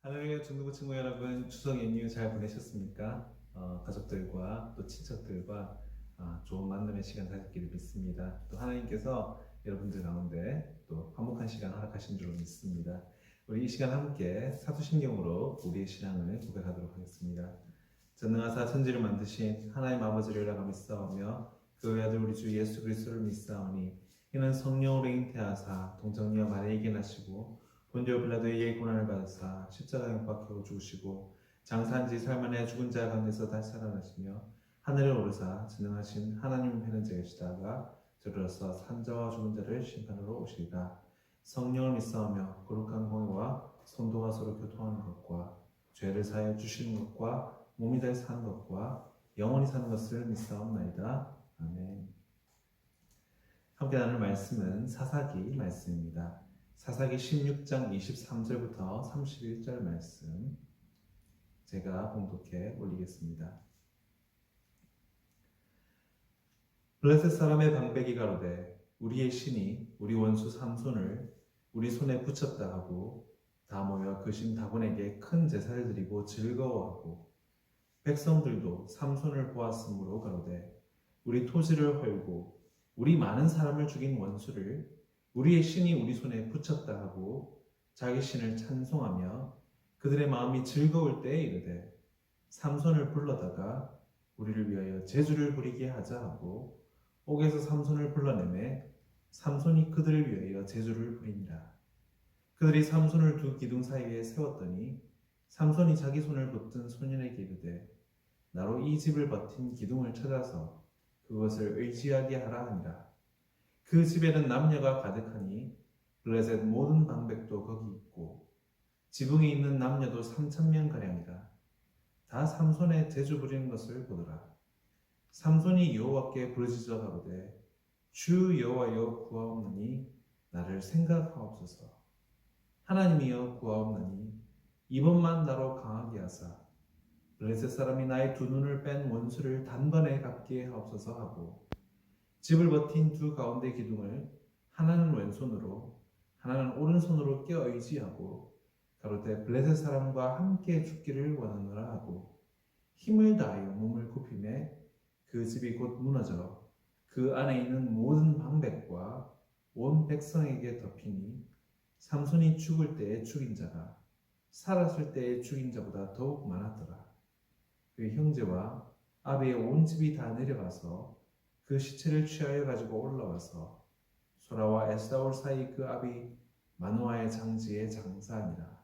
하나님의 중등부 친구 여러분, 추석 연휴 잘 보내셨습니까? 가족들과 또 친척들과 좋은 만남의 시간 가졌기를 믿습니다. 또 하나님께서 여러분들 가운데 또 화목한 시간 허락하신 줄 믿습니다. 우리 이 시간 함께 사도신경으로 우리의 신앙을 고백하도록 하겠습니다. 전능하사 천지를 만드신 하나님 아버지를 연락하며 믿사오며 그 외아들 우리 주 예수 그리스도를 믿사오니 이는 성령으로 잉태하사 동정녀 마리아에게 나시고 본디오 빌라도에게 고난을 받으사 십자가에 못 박혀 죽으시고 장사한 지 사흘 만에 죽은 자 가운데서 다시 살아나시며 하늘에 오르사 전능하신 하나님 편에 계시다가 저로서 산자와 죽은 자를 심판으로 오시리라. 성령을 믿사오며 거룩한 공회와 성도가 서로 교통하는 것과 죄를 사하여 주시는 것과 몸이 다시 사는 것과 영원히 사는 것을 믿사옵나이다. 아멘. 함께 나눌 말씀은 사사기 말씀입니다. 사사기 16장 23절부터 31절 말씀 제가 봉독해 올리겠습니다. 블레셋 사람의 방백이 가로되 우리의 신이 우리 원수 삼손을 우리 손에 붙였다 하고 다 모여 그 신 다곤에게 큰 제사를 드리고 즐거워하고 백성들도 삼손을 보았으므로 가로되 우리 토지를 헐고 우리 많은 사람을 죽인 원수를 우리의 신이 우리 손에 붙였다 하고 자기 신을 찬송하며 그들의 마음이 즐거울 때에 이르되 삼손을 불러다가 우리를 위하여 제주를 부리게 하자 하고 옥에서 삼손을 불러내매 삼손이 그들을 위하여 제주를 부리니라. 그들이 삼손을 두 기둥 사이에 세웠더니 삼손이 자기 손을 붙든 소년에게 이르되 나로 이 집을 버틴 기둥을 찾아서 그것을 의지하게 하라 하니라. 그 집에는 남녀가 가득하니 블레셋 모든 방백도 거기 있고 지붕에 있는 남녀도 3,000명 가량이라. 다 삼손의 제주 부리는 것을 보더라. 삼손이 여호와께 부르짖어 가로되 주 여호와여 구하옵나니 나를 생각하옵소서. 하나님이여 구하옵나니 이번만 나로 강하게 하사 블레셋 사람이 나의 두 눈을 뺀 원수를 단번에 갚게 하옵소서 하고 집을 버틴 두 가운데 기둥을 하나는 왼손으로 하나는 오른손으로 껴 의지하고 가로되 블레셋 사람과 함께 죽기를 원하노라 하고 힘을 다하여 몸을 굽히매 그 집이 곧 무너져 그 안에 있는 모든 방백과 온 백성에게 덮이니 삼손이 죽을 때에 죽인 자가 살았을 때에 죽인 자보다 더욱 많았더라. 그 형제와 아비의 온 집이 다 내려가서 그 시체를 취하여 가지고 올라와서 소라와 에스다올 사이 그 아비 마노아의 장지에 장사하니라.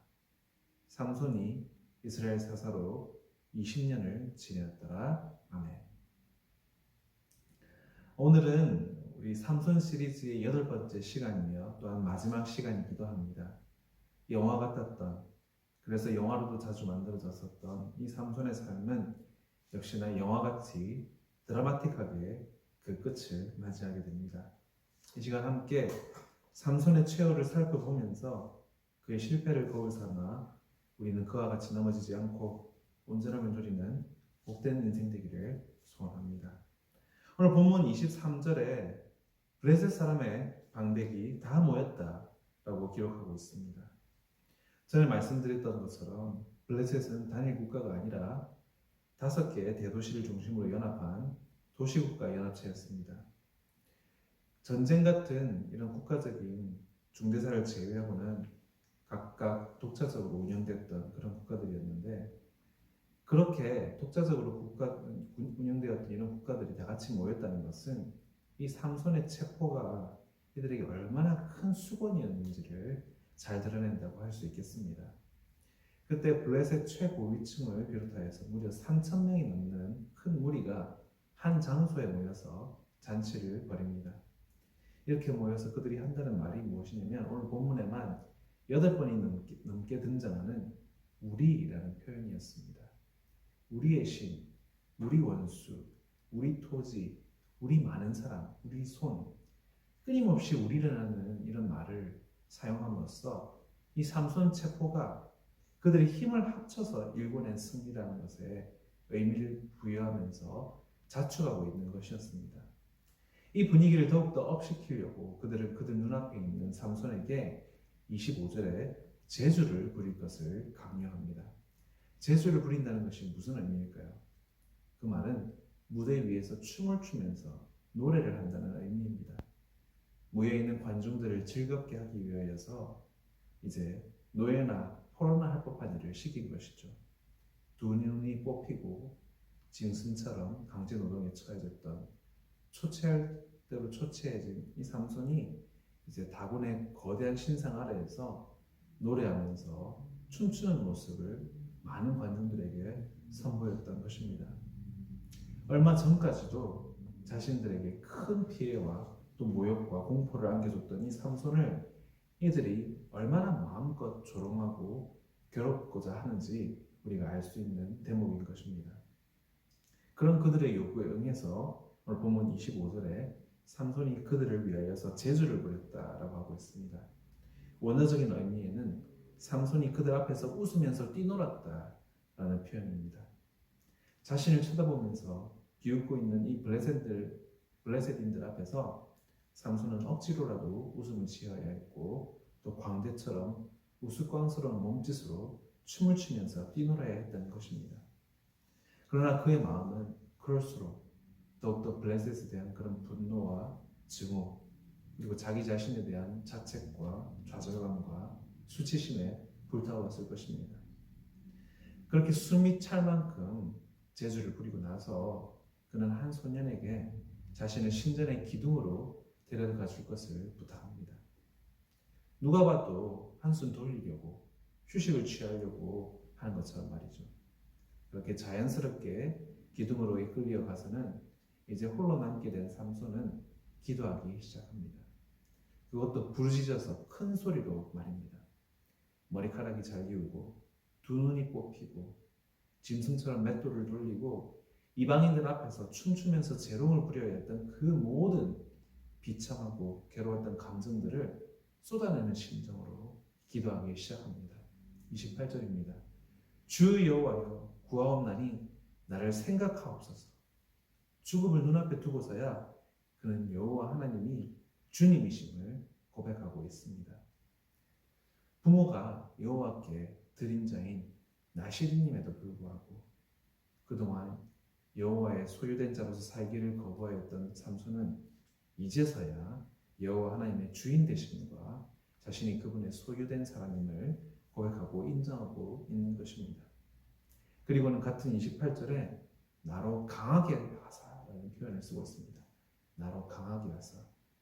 삼손이 이스라엘 사사로 20년을 지냈더라. 아멘. 오늘은 우리 삼손 시리즈의 8번째 시간이며 또한 마지막 시간이기도 합니다. 영화 같았던, 그래서 영화로도 자주 만들어졌었던 이 삼손의 삶은 역시나 영화같이 드라마틱하게 그 끝을 맞이하게 됩니다. 이 시간 함께 삼손의 최후를 살펴보면서 그의 실패를 거울 삼아 우리는 그와 같이 넘어지지 않고 온전함을 누리는 복된 인생 되기를 소원합니다. 오늘 본문 23절에 블레셋 사람의 방백이 다 모였다라고 기록하고 있습니다. 전에 말씀드렸던 것처럼 블레셋은 단일 국가가 아니라 5개의 대도시를 중심으로 연합한 도시국가 연합체였습니다. 전쟁 같은 이런 국가적인 중대사를 제외하고는 각각 독자적으로 운영됐던 그런 국가들이었는데 그렇게 독자적으로 운영되었던 이런 국가들이 다 같이 모였다는 것은 이 삼손의 체포가 이들에게 얼마나 큰 수건이었는지를 잘 드러낸다고 할 수 있겠습니다. 그때 블레셋 최고위층을 비롯하여서 무려 3,000명이 넘는 큰 무리가 한 장소에 모여서 잔치를 벌입니다. 이렇게 모여서 그들이 한다는 말이 무엇이냐면 오늘 본문에만 8번이 넘게 등장하는 우리라는 표현이었습니다. 우리의 신, 우리 원수, 우리 토지, 우리 많은 사람, 우리 손, 끊임없이 우리라는 이런 말을 사용함으로써 이 삼손 체포가 그들의 힘을 합쳐서 일궈낸 승리라는 것에 의미를 부여하면서 자축하고 있는 것이었습니다. 이 분위기를 더욱더 업시키려고 그들은 그들 눈앞에 있는 삼손에게 25절에 제주를 부릴 것을 강요합니다. 제주를 부린다는 것이 무슨 의미일까요? 그 말은 무대 위에서 춤을 추면서 노래를 한다는 의미입니다. 모여있는 관중들을 즐겁게 하기 위하여서 이제 노예나 포로나 할 법한 일을 시킨 것이죠. 두 눈이 뽑히고 짐승처럼 강제 노동에 처해졌던 초췌할 대로 초췌해진 이 삼손이 이제 다곤의 거대한 신상 아래에서 노래하면서 춤추는 모습을 많은 관중들에게 선보였던 것입니다. 얼마 전까지도 자신들에게 큰 피해와 또 모욕과 공포를 안겨줬던 이 삼손을 이들이 얼마나 마음껏 조롱하고 괴롭고자 하는지 우리가 알 수 있는 대목인 것입니다. 그런 그들의 요구에 응해서 오늘 본문 25절에 삼손이 그들을 위하여서 제주를 부렸다라고 하고 있습니다. 원어적인 의미에는 삼손이 그들 앞에서 웃으면서 뛰놀았다라는 표현입니다. 자신을 쳐다보면서 비웃고 있는 이 블레셋인들 앞에서 삼손은 억지로라도 웃음을 지어야 했고 또 광대처럼 우스꽝스러운 몸짓으로 춤을 추면서 뛰놀아야 했다는 것입니다. 그러나 그의 마음은 그럴수록 더욱더 블레셋에 대한 그런 분노와 증오 그리고 자기 자신에 대한 자책과 좌절감과 수치심에 불타올랐을 것입니다. 그렇게 숨이 찰 만큼 제주를 부리고 나서 그는 한 소년에게 자신을 신전의 기둥으로 데려가 줄 것을 부탁합니다. 누가 봐도 한숨 돌리려고 휴식을 취하려고 하는 것처럼 말이죠. 그렇게 자연스럽게 기둥으로 이끌려 가서는 이제 홀로 남게 된 삼손은 기도하기 시작합니다. 그것도 부르짖어서 큰 소리로 말입니다. 머리카락이 잘기우고 두 눈이 뽑히고 짐승처럼 맷돌을 돌리고 이방인들 앞에서 춤추면서 재롱을 부려야 했던 그 모든 비참하고 괴로웠던 감정들을 쏟아내는 심정으로 기도하기 시작합니다. 28절입니다. 주 여호와여 구하옵나니 나를 생각하옵소서. 죽음을 눈앞에 두고서야 그는 여호와 하나님이 주님이심을 고백하고 있습니다. 부모가 여호와께 드린 자인 나시린임에도 불구하고 그동안 여호와의 소유된 자로서 살기를 거부하였던 삼손은 이제서야 여호와 하나님의 주인 되심과 자신이 그분의 소유된 사람임을 고백하고 인정하고 있는 것입니다. 그리고는 같은 28절에 나로 강하게 하사라는 표현을 쓰고 있습니다. 나로 강하게 하사.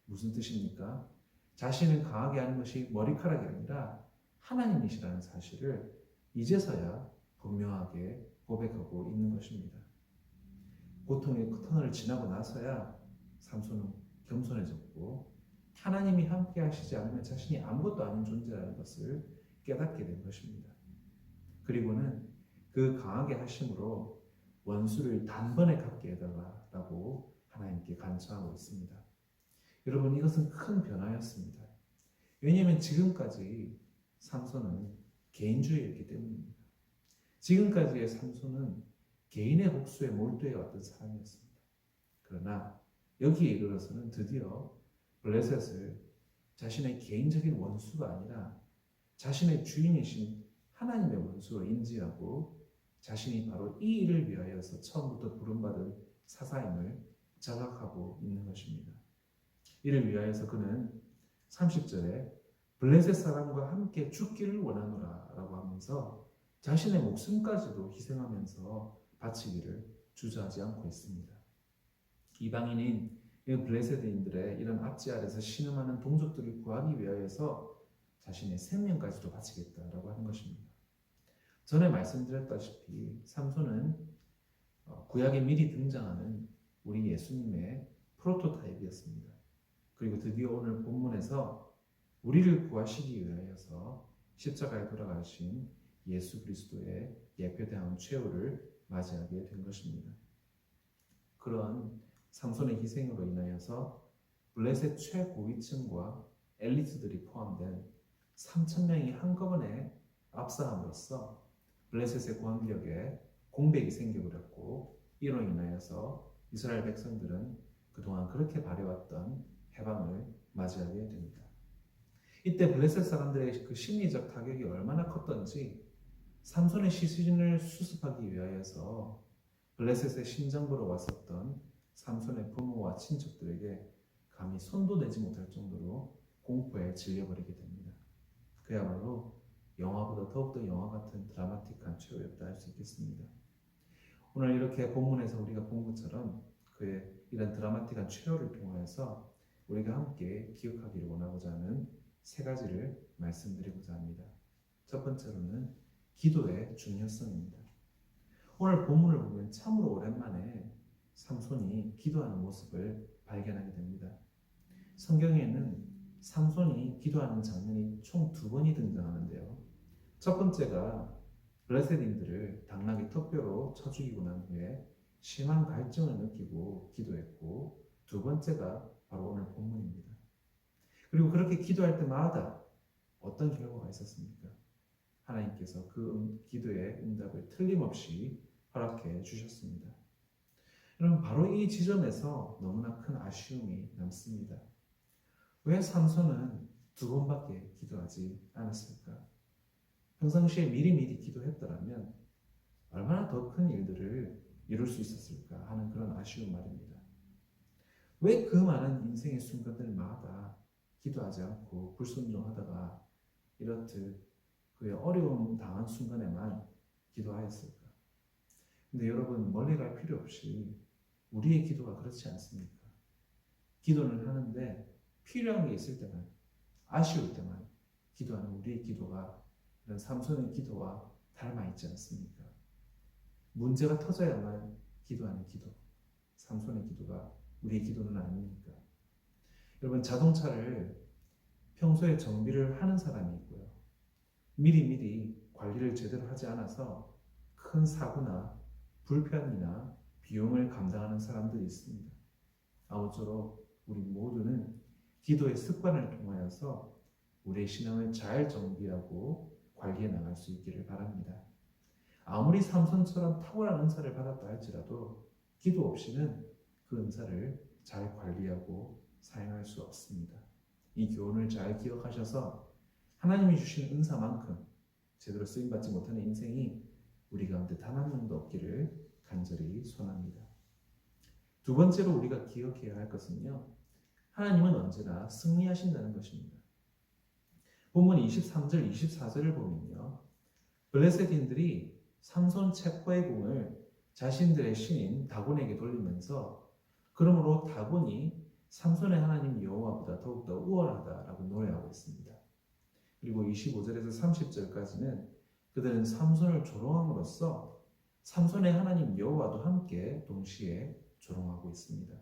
무슨 뜻입니까? 자신을 강하게 하는 것이 머리카락이 아니라 하나님이시라는 사실을 이제서야 분명하게 고백하고 있는 것입니다. 고통의 터널을 지나고 나서야 삼손은 겸손해졌고 하나님이 함께 하시지 않으면 자신이 아무것도 아닌 존재라는 것을 깨닫게 된 것입니다. 그리고는 그 강하게 하심으로 원수를 단번에 갚게 해달라고 하나님께 간청하고 있습니다. 여러분 이것은 큰 변화였습니다. 왜냐하면 지금까지 삼손은 개인주의였기 때문입니다. 지금까지의 삼손은 개인의 복수에 몰두해 왔던 사람이었습니다. 그러나 여기에 이르러서는 드디어 블레셋을 자신의 개인적인 원수가 아니라 자신의 주인이신 하나님의 원수로 인지하고 자신이 바로 이 일을 위하여서 처음부터 부름받은 사사임을 자각하고 있는 것입니다. 이를 위하여서 그는 30절에 블레셋 사람과 함께 죽기를 원하노라 라고 하면서 자신의 목숨까지도 희생하면서 바치기를 주저하지 않고 있습니다. 이방인인 블레셋인들의 이런 압제 아래서 신음하는 동족들을 구하기 위하여서 자신의 생명까지도 바치겠다라고 하는 것입니다. 전에 말씀드렸다시피 삼손은 구약에 미리 등장하는 우리 예수님의 프로토타입이었습니다. 그리고 드디어 오늘 본문에서 우리를 구하시기 위하여서 십자가에 돌아가신 예수 그리스도의 예표대한 최후를 맞이하게 된 것입니다. 그런 삼손의 희생으로 인하여서 블레셋 최고위층과 엘리트들이 포함된 3,000명이 한꺼번에 압사함으로써 블레셋의 권력에 공백이 생겨버렸고 이로 인하여서 이스라엘 백성들은 그동안 그렇게 바래왔던 해방을 맞이하게 됩니다. 이때 블레셋 사람들의 그 심리적 타격이 얼마나 컸던지 삼손의 시신을 수습하기 위하여서 블레셋의 심장부로 왔었던 삼손의 부모와 친척들에게 감히 손도 대지 못할 정도로 공포에 질려버리게 됩니다. 그야말로 영화보다 더욱더 영화 같은 드라마틱한 최후였다 할 수 있겠습니다. 오늘 이렇게 본문에서 우리가 본 것처럼 그의 이런 드라마틱한 최후를 통하여서 우리가 함께 기억하기를 원하고자 하는 세 가지를 말씀드리고자 합니다. 첫 번째로는 기도의 중요성입니다. 오늘 본문을 보면 참으로 오랜만에 삼손이 기도하는 모습을 발견하게 됩니다. 성경에는 삼손이 기도하는 장면이 총 2번이 등장하는데요. 첫 번째가 블레셋인들을 당나귀 턱뼈로 쳐 죽이고 난 후에 심한 갈증을 느끼고 기도했고, 두 번째가 바로 오늘 본문입니다. 그리고 그렇게 기도할 때마다 어떤 결과가 있었습니까? 하나님께서 그 기도의 응답을 틀림없이 허락해 주셨습니다. 여러분, 바로 이 지점에서 너무나 큰 아쉬움이 남습니다. 왜 삼손은 2번밖에 기도하지 않았을까? 평상시에 미리미리 기도했더라면 얼마나 더 큰 일들을 이룰 수 있었을까 하는 그런 아쉬운 말입니다. 왜 그 많은 인생의 순간들마다 기도하지 않고 불순종하다가 이렇듯 그의 어려움 당한 순간에만 기도하였을까? 근데 여러분, 멀리 갈 필요 없이 우리의 기도가 그렇지 않습니까? 기도는 하는데 필요한 게 있을 때만, 아쉬울 때만 기도하는 우리의 기도가 이런 삼손의 기도와 닮아 있지 않습니까? 문제가 터져야만 기도하는 기도, 삼손의 기도가 우리의 기도는 아닙니까? 여러분, 자동차를 평소에 정비를 하는 사람이 있고요. 미리미리 관리를 제대로 하지 않아서 큰 사고나 불편이나 비용을 감당하는 사람들이 있습니다. 아무쪼록 우리 모두는 기도의 습관을 통하여서 우리의 신앙을 잘 정비하고 관리해 나갈 수 있기를 바랍니다. 아무리 삼손처럼 탁월한 은사를 받았다 할지라도 기도 없이는 그 은사를 잘 관리하고 사용할 수 없습니다. 이 교훈을 잘 기억하셔서 하나님이 주신 은사만큼 제대로 쓰임받지 못하는 인생이 우리 가운데 단 한 명도 없기를 간절히 소원합니다. 두 번째로 우리가 기억해야 할 것은요, 하나님은 언제나 승리하신다는 것입니다. 본문 23절, 24절을 보면요, 블레셋인들이 삼손 체포의 공을 자신들의 신인 다곤에게 돌리면서 그러므로 다곤이 삼손의 하나님 여호와보다 더욱더 우월하다라고 노래하고 있습니다. 그리고 25절에서 30절까지는 그들은 삼손을 조롱함으로써 삼손의 하나님 여호와도 함께 동시에 조롱하고 있습니다.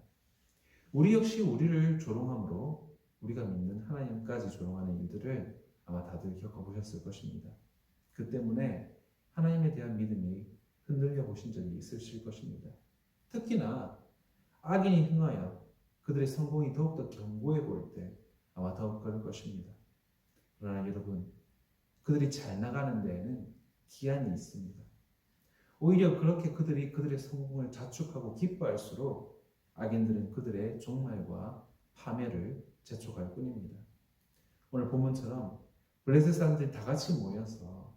우리 역시 우리를 조롱함으로 우리가 믿는 하나님까지 조롱하는 일들을 아마 다들 겪어보셨을 것입니다. 그 때문에 하나님에 대한 믿음이 흔들려 보신 적이 있으실 것입니다. 특히나 악인이 흥하여 그들의 성공이 더욱더 견고해 보일 때 아마 더욱 그럴 것입니다. 그러나 여러분, 그들이 잘 나가는 데에는 기한이 있습니다. 오히려 그렇게 그들이 그들의 성공을 자축하고 기뻐할수록 악인들은 그들의 종말과 파멸을 재촉할 뿐입니다. 오늘 본문처럼 블레셋 사람들이 다 같이 모여서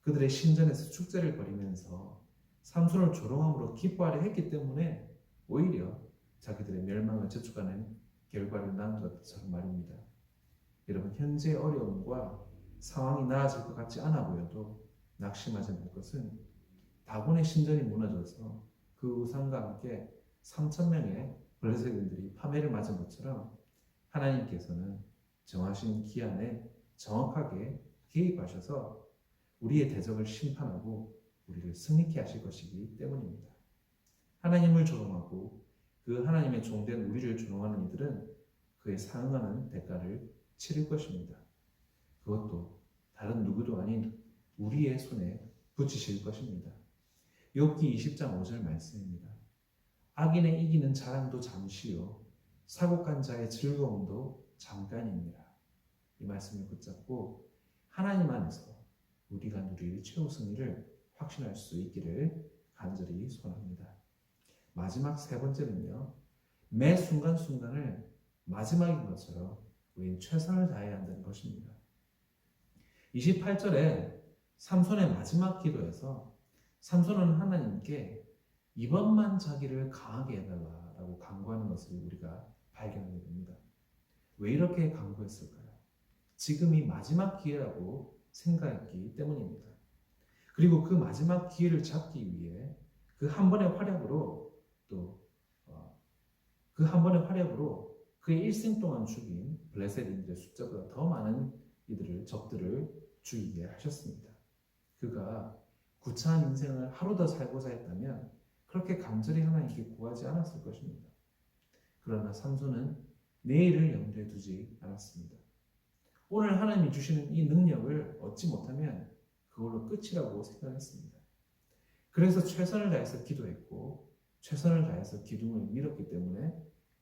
그들의 신전에서 축제를 벌이면서 삼손을 조롱함으로 기뻐하려 했기 때문에 오히려 자기들의 멸망을 재촉하는 결과를 낳은 것처럼 말입니다. 여러분, 현재 어려움과 상황이 나아질 것 같지 않아 보여도 낙심하지 말 것은 다곤의 신전이 무너져서 그 우상과 함께 3,000명의 블레셋인들이 파멸을 맞은 것처럼 하나님께서는 정하신 기한에 정확하게 개입하셔서 우리의 대적을 심판하고 우리를 승리케 하실 것이기 때문입니다. 하나님을 조롱하고 그 하나님의 종된 우리를 조롱하는 이들은 그에 상응하는 대가를 치를 것입니다. 그것도 다른 누구도 아닌 우리의 손에 붙이실 것입니다. 욥기 20장 5절 말씀입니다. 악인의 이기는 자랑도 잠시요 사곡한 자의 즐거움도 잠깐입니다. 이 말씀을 붙잡고 하나님 안에서 우리가 누릴 최후 승리를 확신할 수 있기를 간절히 소원합니다. 마지막 세 번째는요, 매 순간순간을 마지막인 것처럼 우리는 최선을 다해야 한다는 것입니다. 28절에 삼손의 마지막 기도에서 삼손은 하나님께 이번만 자기를 강하게 해달라고 간구하는 것을 우리가 발견하게 됩니다. 왜 이렇게 간구했을까요? 지금이 마지막 기회라고 생각했기 때문입니다. 그리고 그 마지막 기회를 잡기 위해 그 한 번의 활약으로 그 한 번의 활약으로 그의 일생 동안 죽인 블레셋인들의 숫자보다 더 많은 적들을 죽이게 하셨습니다. 그가 구차한 인생을 하루 더 살고자 했다면 그렇게 간절히 하나님께 구하지 않았을 것입니다. 그러나 삼손은 내일을 염두에 두지 않았습니다. 오늘 하나님이 주시는 이 능력을 얻지 못하면 그걸로 끝이라고 생각했습니다. 그래서 최선을 다해서 기도했고 최선을 다해서 기둥을 밀었기 때문에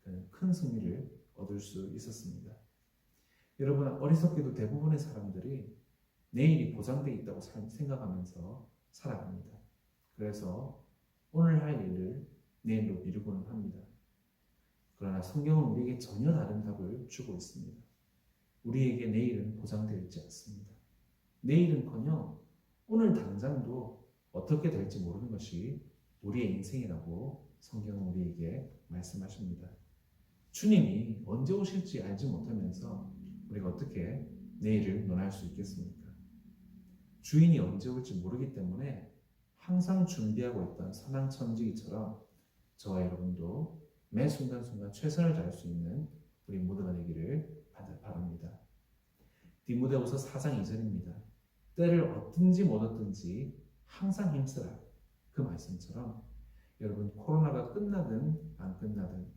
그는 큰 승리를 얻을 수 있었습니다. 여러분, 어리석게도 대부분의 사람들이 내일이 보장되어 있다고 생각하면서 살아갑니다. 그래서 오늘 할 일을 내일로 미루고는 합니다. 그러나 성경은 우리에게 전혀 다른 답을 주고 있습니다. 우리에게 내일은 보장되어 있지 않습니다. 내일은커녕 오늘 당장도 어떻게 될지 모르는 것이 우리의 인생이라고 성경은 우리에게 말씀하십니다. 주님이 언제 오실지 알지 못하면서 우리가 어떻게 내일을 논할 수 있겠습니까? 주인이 언제 올지 모르기 때문에 항상 준비하고 있던 선왕천지기처럼 저와 여러분도 매 순간순간 최선을 다할 수 있는 우리 모두가 되기를 바랍니다. 디모데후서 4장 2절입니다. 때를 얻든지 못 얻든지 항상 힘쓰라. 그 말씀처럼 여러분, 코로나가 끝나든 안 끝나든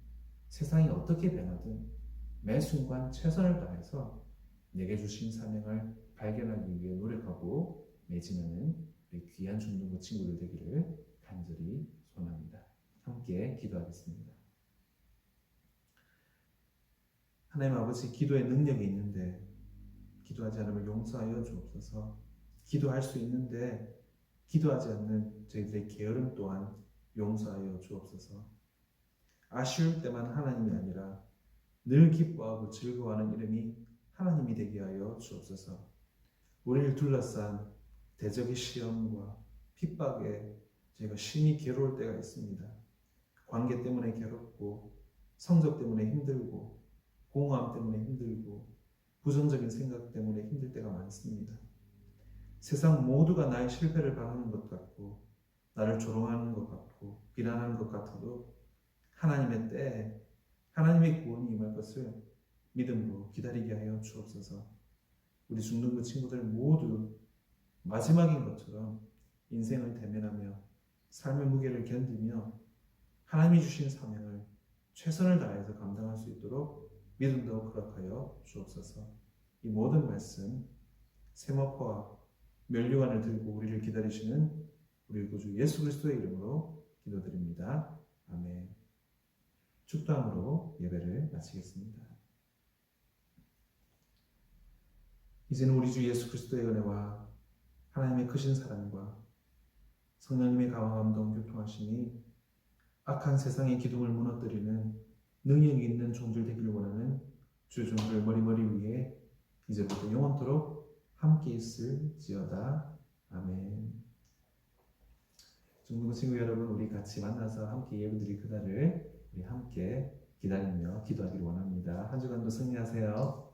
세상이 어떻게 변하든 매 순간 최선을 다해서 내게 주신 사명을 발견하기 위해 노력하고 매진하는 우리 귀한 중등부 친구들 되기를 간절히 소원합니다. 함께 기도하겠습니다. 하나님 아버지, 기도의 능력이 있는데 기도하지 않으면 용서하여 주옵소서. 기도할 수 있는데 기도하지 않는 저희들의 게으름 또한 용서하여 주옵소서. 아쉬울 때만 하나님이 아니라 늘 기뻐하고 즐거워하는 이름이 하나님이 되게 하여 주옵소서. 우리를 둘러싼 대적의 시험과 핍박에 저희가 심히 괴로울 때가 있습니다. 관계 때문에 괴롭고 성적 때문에 힘들고 공허함 때문에 힘들고 부정적인 생각 때문에 힘들 때가 많습니다. 세상 모두가 나의 실패를 바라는 것 같고 나를 조롱하는 것 같고 비난하는 것 같아도 하나님의 때에 하나님의 구원이 임할 것을 믿음으로 기다리게 하여 주옵소서. 우리 중등부 친구들 모두 마지막인 것처럼 인생을 대면하며 삶의 무게를 견디며 하나님이 주신 사명을 최선을 다해서 감당할 수 있도록 믿음도 허락하여 주옵소서. 이 모든 말씀 세마포와 면류관을 들고 우리를 기다리시는 우리 구주 예수 그리스도의 이름으로 기도드립니다. 아멘. 축도함으로 예배를 마치겠습니다. 이제는 우리 주 예수 그리스도의 은혜와 하나님의 크신 사랑과 성령님의 강화감동 교통하심이 악한 세상의 기둥을 무너뜨리는 능력이 있는 종들 되기를 원하는 주의 종들 머리 위에 이제부터 영원토록 함께 있을지어다. 아멘. 중등부 친구 여러분, 우리 같이 만나서 함께 예배드릴 그날을 우리 함께 기다리며 기도하기를 원합니다. 한 주간도 승리하세요.